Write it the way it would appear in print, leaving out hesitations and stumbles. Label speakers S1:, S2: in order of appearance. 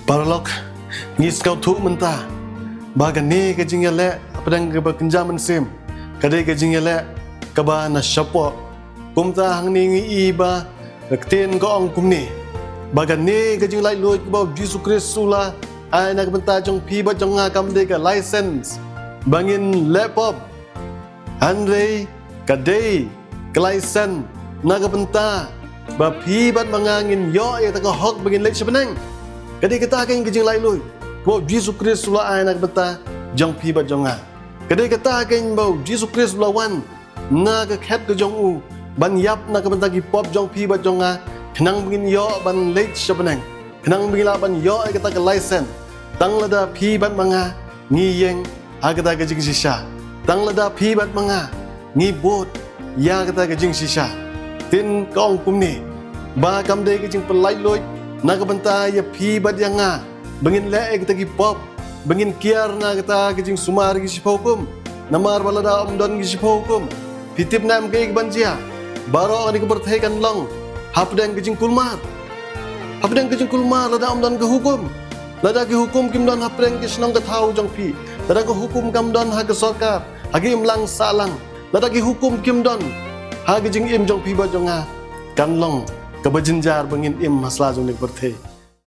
S1: Paralok ngis kau tu mentah bagan ni kajing yale pedang ke bekenja mensim kadai kajing yale kaba na syapo kumta hang ni ngi iba rekten ko ong kumni bagan ni kajing lai loy ko Yesus Kristus ai nak benta jong pi ba jong ngakam de ka license bangin laptop Andre kadai ka license nak benta ba pi bat mangangin yo ya tak hok bangin lek sebenang kadai kata kan kajing lai loy ko Yesus Kristus ai nak benta jong pi ba jong nga kadai kata kan ba Yesus Kristus wan na ka khat ka jong u ban yap na ka benta ki pop jong pi ba jong nga kenang bangin yo ban lek sebenang kenang bangin ban yo ai kata ka license tang lada pi bat manga ngi yeng agata ka jing sisa tang lada pi bat manga ngi bot ya kata ka jing sisa tin kong kumni ba kam de ka jing pelai loy na ka benta ya pi bat yang nga bangin le kita ki pop bangin kiar na kata ka jing sumar ki sipokum namar balada don ki sipokum pitip nam ke banjia baro ani ka berthai kan long hapdang ka jing kulmar lada don ka hukum lada ki hukum kim don hapreng ki snong ka thau jong pi lada ki hukum kam don ha ka sarkar agi imlang salang lada ki hukum kim don ha ki jing im jong pi ba jong nga kan long ka bajinjar bangin im masla jong nik berthai